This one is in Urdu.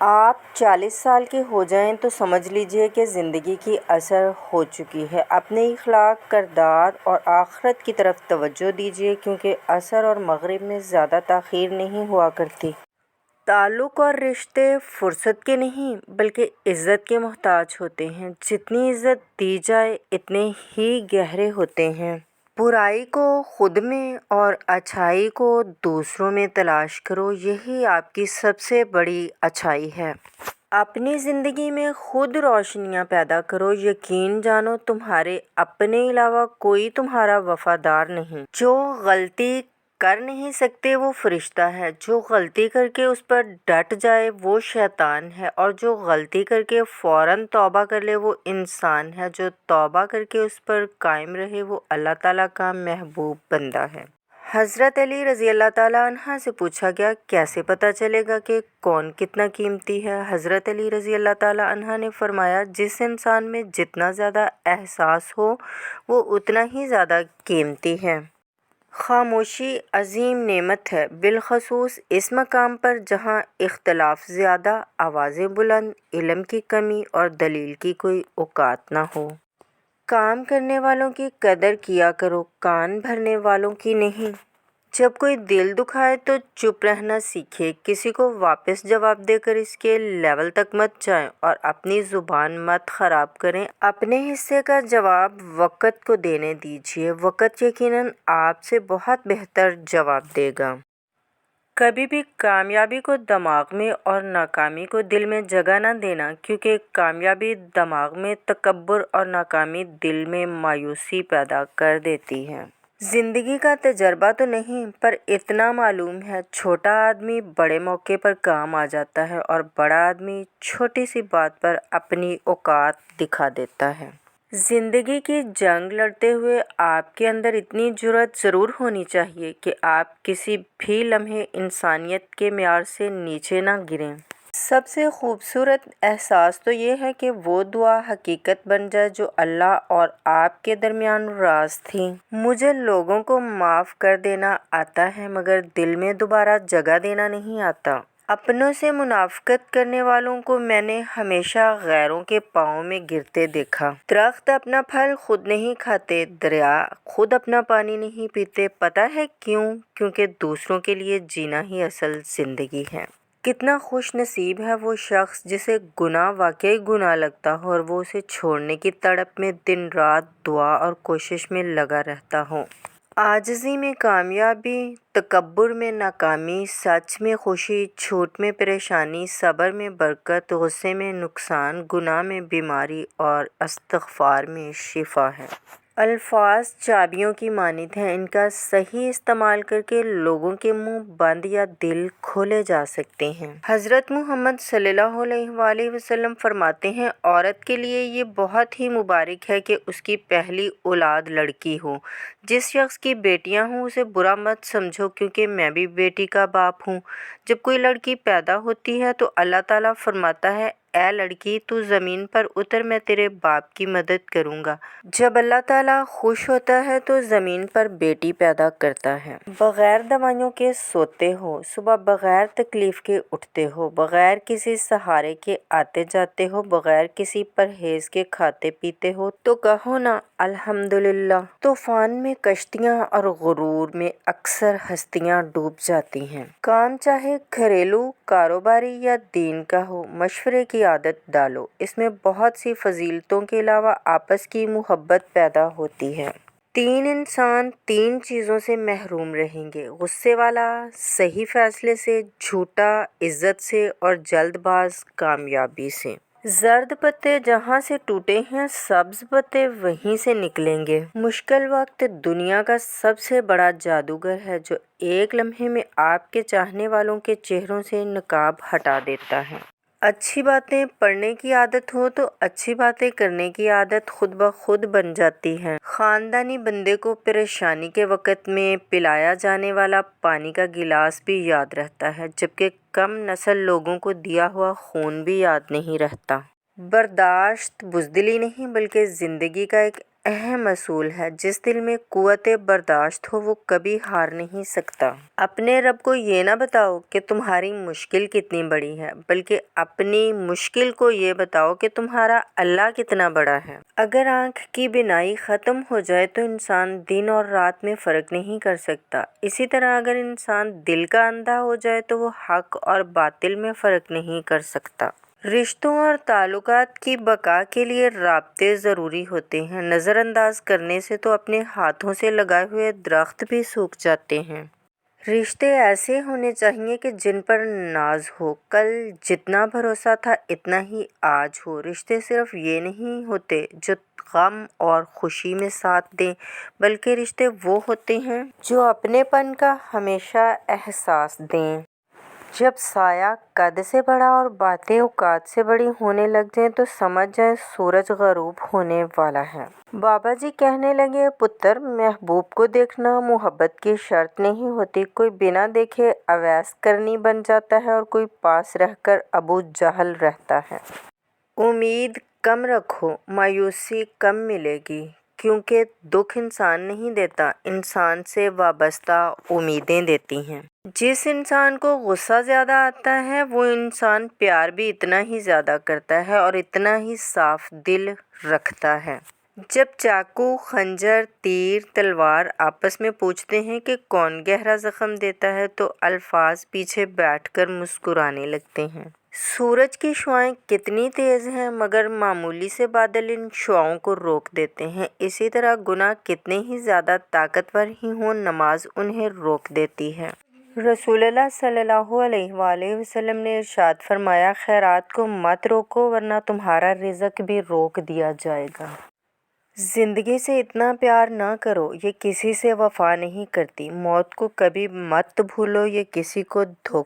آپ 40 سال کے ہو جائیں تو سمجھ لیجئے کہ زندگی کی اثر ہو چکی ہے۔ اپنے اخلاق، کردار اور آخرت کی طرف توجہ دیجئے، کیونکہ عصر اور مغرب میں زیادہ تاخیر نہیں ہوا کرتی۔ تعلق اور رشتے فرصت کے نہیں بلکہ عزت کے محتاج ہوتے ہیں۔ جتنی عزت دی جائے اتنے ہی گہرے ہوتے ہیں۔ برائی کو خود میں اور اچھائی کو دوسروں میں تلاش کرو، یہی آپ کی سب سے بڑی اچھائی ہے۔ اپنی زندگی میں خود روشنیاں پیدا کرو۔ یقین جانو تمہارے اپنے علاوہ کوئی تمہارا وفادار نہیں۔ جو غلطی کر نہیں سکتے وہ فرشتہ ہے، جو غلطی کر کے اس پر ڈٹ جائے وہ شیطان ہے، اور جو غلطی کر کے فوراً توبہ کر لے وہ انسان ہے۔ جو توبہ کر کے اس پر قائم رہے وہ اللہ تعالیٰ کا محبوب بندہ ہے۔ حضرت علی رضی اللہ تعالیٰ عنہ سے پوچھا گیا، کیسے پتہ چلے گا کہ کون کتنا قیمتی ہے؟ حضرت علی رضی اللہ تعالیٰ عنہ نے فرمایا، جس انسان میں جتنا زیادہ احساس ہو وہ اتنا ہی زیادہ قیمتی ہے۔ خاموشی عظیم نعمت ہے، بالخصوص اس مقام پر جہاں اختلاف زیادہ، آوازیں بلند، علم کی کمی اور دلیل کی کوئی اوقات نہ ہو۔ کام کرنے والوں کی قدر کیا کرو، کان بھرنے والوں کی نہیں۔ جب کوئی دل دکھائے تو چپ رہنا سیکھیں، کسی کو واپس جواب دے کر اس کے لیول تک مت جائیں اور اپنی زبان مت خراب کریں۔ اپنے حصے کا جواب وقت کو دینے دیجیے، وقت یقیناً آپ سے بہت بہتر جواب دے گا۔ کبھی بھی کامیابی کو دماغ میں اور ناکامی کو دل میں جگہ نہ دینا، کیونکہ کامیابی دماغ میں تکبر اور ناکامی دل میں مایوسی پیدا کر دیتی ہے۔ زندگی کا تجربہ تو نہیں، پر اتنا معلوم ہے، چھوٹا آدمی بڑے موقع پر کام آ جاتا ہے اور بڑا آدمی چھوٹی سی بات پر اپنی اوقات دکھا دیتا ہے۔ زندگی کی جنگ لڑتے ہوئے آپ کے اندر اتنی جرأت ضرور ہونی چاہیے کہ آپ کسی بھی لمحے انسانیت کے معیار سے نیچے نہ گریں۔ سب سے خوبصورت احساس تو یہ ہے کہ وہ دعا حقیقت بن جائے جو اللہ اور آپ کے درمیان راز تھی۔ مجھے لوگوں کو معاف کر دینا آتا ہے مگر دل میں دوبارہ جگہ دینا نہیں آتا۔ اپنوں سے منافقت کرنے والوں کو میں نے ہمیشہ غیروں کے پاؤں میں گرتے دیکھا۔ درخت اپنا پھل خود نہیں کھاتے، دریا خود اپنا پانی نہیں پیتے۔ پتہ ہے کیوں؟ کیونکہ دوسروں کے لیے جینا ہی اصل زندگی ہے۔ کتنا خوش نصیب ہے وہ شخص جسے گناہ واقعی گناہ لگتا ہو اور وہ اسے چھوڑنے کی تڑپ میں دن رات دعا اور کوشش میں لگا رہتا ہو۔ عاجزی میں کامیابی، تکبر میں ناکامی، سچ میں خوشی، جھوٹ میں پریشانی، صبر میں برکت، غصے میں نقصان، گناہ میں بیماری اور استغفار میں شفا ہے۔ الفاظ چابیوں کی مانند ہیں، ان کا صحیح استعمال کر کے لوگوں کے منہ بند یا دل کھولے جا سکتے ہیں۔ حضرت محمد صلی اللہ علیہ وآلہ وسلم فرماتے ہیں، عورت کے لیے یہ بہت ہی مبارک ہے کہ اس کی پہلی اولاد لڑکی ہو۔ جس شخص کی بیٹیاں ہوں اسے برا مت سمجھو، کیونکہ میں بھی بیٹی کا باپ ہوں۔ جب کوئی لڑکی پیدا ہوتی ہے تو اللہ تعالیٰ فرماتا ہے، اے لڑکی تو زمین پر اتر، میں تیرے باپ کی مدد کروں گا۔ جب اللہ تعالیٰ خوش ہوتا ہے تو زمین پر بیٹی پیدا کرتا ہے۔ بغیر دوائیوں کے سوتے ہو، صبح بغیر تکلیف کے اٹھتے ہو، بغیر کسی سہارے کے آتے جاتے ہو، بغیر کسی پرہیز کے کھاتے پیتے ہو تو کہو نا الحمدللہ۔ طوفان میں کشتیاں اور غرور میں اکثر ہستیاں ڈوب جاتی ہیں۔ کام چاہے گھریلو، کاروباری یا دین کا ہو، مشورے کی عادت ڈالو، اس میں بہت سی فضیلتوں کے علاوہ آپس کی محبت پیدا ہوتی ہے۔ تین انسان تین چیزوں سے محروم رہیں گے، غصے والا صحیح فیصلے سے، جھوٹا عزت سے، اور جلد باز کامیابی سے۔ زرد پتے جہاں سے ٹوٹے ہیں سبز پتے وہیں سے نکلیں گے۔ مشکل وقت دنیا کا سب سے بڑا جادوگر ہے جو ایک لمحے میں آپ کے چاہنے والوں کے چہروں سے نقاب ہٹا دیتا ہے۔ اچھی باتیں پڑھنے کی عادت ہو تو اچھی باتیں کرنے کی عادت خود بخود بن جاتی ہے۔ خاندانی بندے کو پریشانی کے وقت میں پلایا جانے والا پانی کا گلاس بھی یاد رہتا ہے، جبکہ کم نسل لوگوں کو دیا ہوا خون بھی یاد نہیں رہتا۔ برداشت بزدلی نہیں بلکہ زندگی کا ایک اہم اصول ہے۔ جس دل میں قوت برداشت ہو وہ کبھی ہار نہیں سکتا۔ اپنے رب کو یہ نہ بتاؤ کہ تمہاری مشکل کتنی بڑی ہے، بلکہ اپنی مشکل کو یہ بتاؤ کہ تمہارا اللہ کتنا بڑا ہے۔ اگر آنکھ کی بینائی ختم ہو جائے تو انسان دن اور رات میں فرق نہیں کر سکتا۔ اسی طرح اگر انسان دل کا اندھا ہو جائے تو وہ حق اور باطل میں فرق نہیں کر سکتا۔ رشتوں اور تعلقات کی بقا کے لیے رابطے ضروری ہوتے ہیں۔ نظر انداز کرنے سے تو اپنے ہاتھوں سے لگائے ہوئے درخت بھی سوکھ جاتے ہیں۔ رشتے ایسے ہونے چاہیے کہ جن پر ناز ہو، کل جتنا بھروسہ تھا اتنا ہی آج ہو۔ رشتے صرف یہ نہیں ہوتے جو غم اور خوشی میں ساتھ دیں، بلکہ رشتے وہ ہوتے ہیں جو اپنے پن کا ہمیشہ احساس دیں۔ جب سایہ قد سے بڑا اور باتیں اوقات سے بڑی ہونے لگ جائیں تو سمجھ جائیں سورج غروب ہونے والا ہے۔ بابا جی کہنے لگے، پتر، محبوب کو دیکھنا محبت کی شرط نہیں ہوتی۔ کوئی بنا دیکھے اویس کرنی بن جاتا ہے اور کوئی پاس رہ کر ابو جہل رہتا ہے۔ امید کم رکھو، مایوسی کم ملے گی، کیونکہ دکھ انسان نہیں دیتا، انسان سے وابستہ امیدیں دیتی ہیں۔ جس انسان کو غصہ زیادہ آتا ہے وہ انسان پیار بھی اتنا ہی زیادہ کرتا ہے اور اتنا ہی صاف دل رکھتا ہے۔ جب چاقو، خنجر، تیر، تلوار آپس میں پوچھتے ہیں کہ کون گہرا زخم دیتا ہے تو الفاظ پیچھے بیٹھ کر مسکرانے لگتے ہیں۔ سورج کی شعاعیں کتنی تیز ہیں مگر معمولی سے بادل ان شعاعوں کو روک دیتے ہیں۔ اسی طرح گناہ کتنے ہی زیادہ طاقتور ہی ہوں، نماز انہیں روک دیتی ہے۔ رسول اللہ صلی اللہ علیہ وآلہ وسلم نے ارشاد فرمایا، خیرات کو مت روکو ورنہ تمہارا رزق بھی روک دیا جائے گا۔ زندگی سے اتنا پیار نہ کرو، یہ کسی سے وفا نہیں کرتی۔ موت کو کبھی مت بھولو، یہ کسی کو دھوکہ